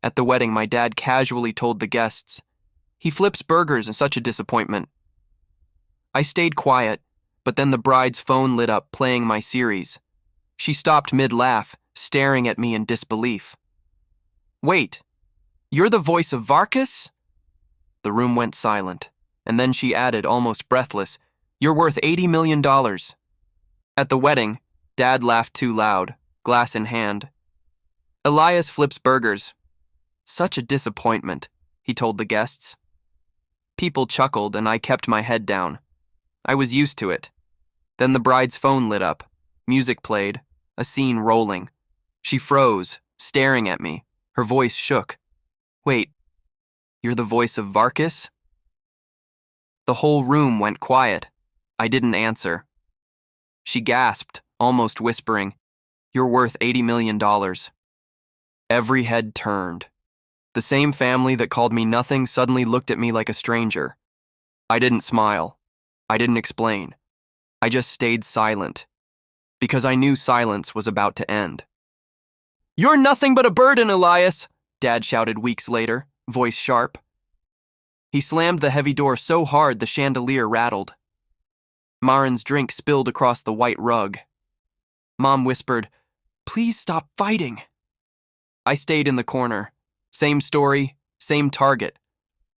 At the wedding, my dad casually told the guests, "He flips burgers and such a disappointment." I stayed quiet, but then the bride's phone lit up playing my series. She stopped mid-laugh, staring at me in disbelief. "Wait, you're the voice of Varkis?" The room went silent, and then she added, almost breathless, "You're worth $80 million." At the wedding, Dad laughed too loud, glass in hand. "Elias flips burgers. Such a disappointment," he told the guests. People chuckled, and I kept my head down. I was used to it. Then the bride's phone lit up. Music played, a scene rolling. She froze, staring at me. Her voice shook. "Wait, you're the voice of Varkis?" The whole room went quiet. I didn't answer. She gasped, almost whispering, "You're worth $80 million. Every head turned. The same family that called me nothing suddenly looked at me like a stranger. I didn't smile. I didn't explain. I just stayed silent, because I knew silence was about to end. "You're nothing but a burden, Elias," Dad shouted weeks later, voice sharp. He slammed the heavy door so hard the chandelier rattled. Marin's drink spilled across the white rug. Mom whispered, "Please stop fighting." I stayed in the corner. Same story, same target.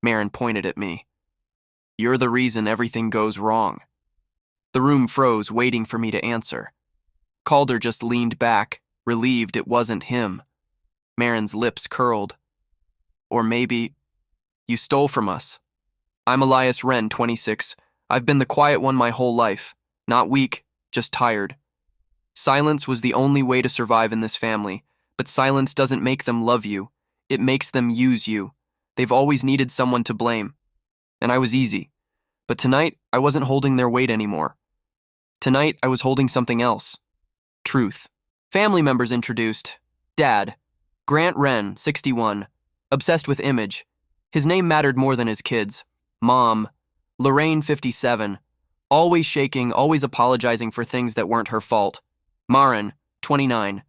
Marin pointed at me. "You're the reason everything goes wrong." The room froze, waiting for me to answer. Calder just leaned back, relieved it wasn't him. Marin's lips curled. "Or maybe you stole from us." "I'm Elias Wren, 26. I've been the quiet one my whole life. Not weak, just tired. Silence was the only way to survive in this family, but silence doesn't make them love you. It makes them use you. They've always needed someone to blame. And I was easy. But tonight, I wasn't holding their weight anymore. Tonight, I was holding something else. Truth. Family members introduced. Dad, Grant Wren, 61, obsessed with image. His name mattered more than his kids. Mom, Lorraine, 57, always shaking, always apologizing for things that weren't her fault. Marin, 29,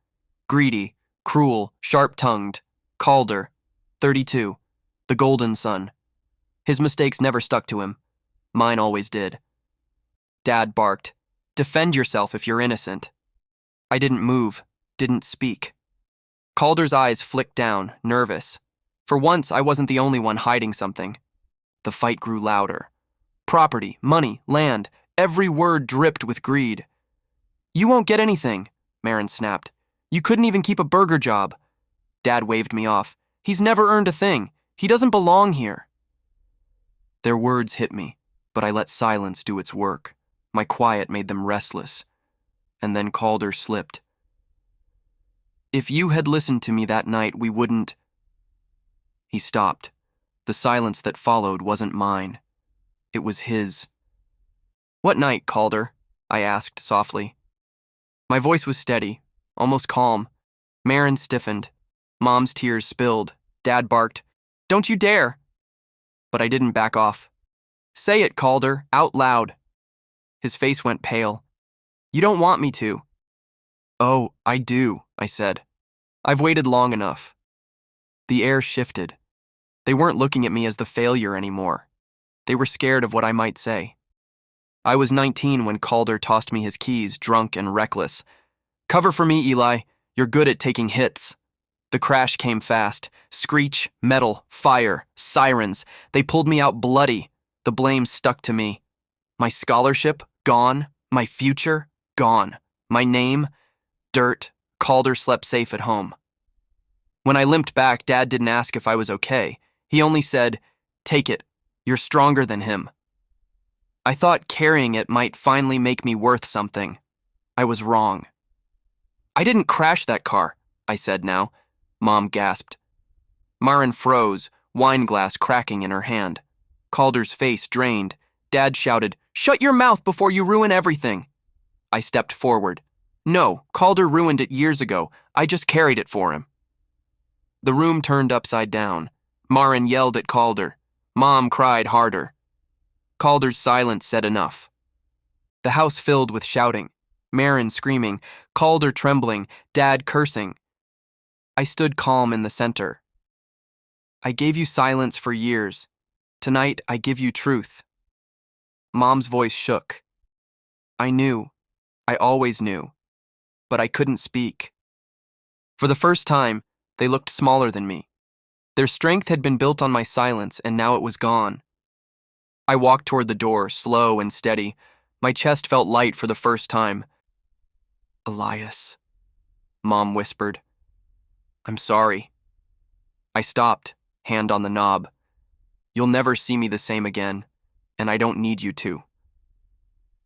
greedy, cruel, sharp-tongued. Calder, 32, the golden son. His mistakes never stuck to him. Mine always did. Dad barked, "Defend yourself if you're innocent." I didn't move, didn't speak. Calder's eyes flicked down, nervous. For once, I wasn't the only one hiding something. The fight grew louder. Property, money, land, every word dripped with greed. "You won't get anything," Marin snapped. "You couldn't even keep a burger job." Dad waved me off. "He's never earned a thing. He doesn't belong here." Their words hit me, but I let silence do its work. My quiet made them restless. And then Calder slipped. "If you had listened to me that night, we wouldn't..." He stopped. The silence that followed wasn't mine. It was his. "What night, Calder?" I asked softly. My voice was steady, almost calm. Marin stiffened. Mom's tears spilled. Dad barked, "Don't you dare!" But I didn't back off. "Say it, Calder, out loud." His face went pale. "You don't want me to." "Oh, I do," I said. "I've waited long enough." The air shifted. They weren't looking at me as the failure anymore. They were scared of what I might say. I was 19 when Calder tossed me his keys, drunk and reckless. "Cover for me, Eli. You're good at taking hits." The crash came fast. Screech, metal, fire, sirens. They pulled me out bloody. The blame stuck to me. My scholarship, gone. My future, gone. My name, dirt. Calder slept safe at home. When I limped back, Dad didn't ask if I was okay. He only said, "Take it. You're stronger than him." I thought carrying it might finally make me worth something. I was wrong. "I didn't crash that car," I said now. Mom gasped. Marin froze, wine glass cracking in her hand. Calder's face drained. Dad shouted, "Shut your mouth before you ruin everything." I stepped forward. "No, Calder ruined it years ago. I just carried it for him." The room turned upside down. Marin yelled at Calder. Mom cried harder. Calder's silence said enough. The house filled with shouting. Marin screaming, Calder trembling, Dad cursing. I stood calm in the center. I gave you silence for years. Tonight, I give you truth. Mom's voice shook. I knew. I always knew. But I couldn't speak. For the first time, they looked smaller than me. Their strength had been built on my silence, and now it was gone. I walked toward the door, slow and steady. My chest felt light for the first time. Elias, Mom whispered. I'm sorry. I stopped, hand on the knob. You'll never see me the same again, and I don't need you to.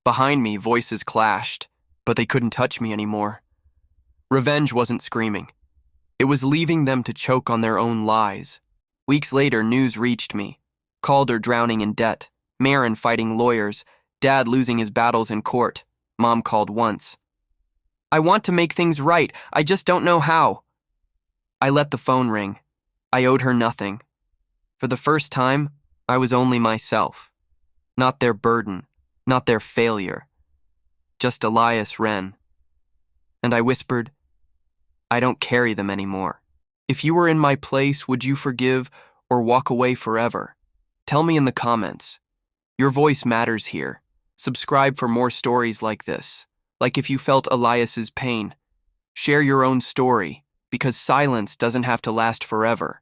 Behind me, voices clashed, but they couldn't touch me anymore. Revenge wasn't screaming. It was leaving them to choke on their own lies. Weeks later, news reached me. Calder drowning in debt, Marin fighting lawyers, Dad losing his battles in court. Mom called once. I want to make things right, I just don't know how. I let the phone ring. I owed her nothing. For the first time, I was only myself. Not their burden, not their failure. Just Elias Wren. And I whispered, I don't carry them anymore. If you were in my place, would you forgive or walk away forever? Tell me in the comments. Your voice matters here. Subscribe for more stories like this. Like if you felt Elias's pain. Share your own story, because silence doesn't have to last forever.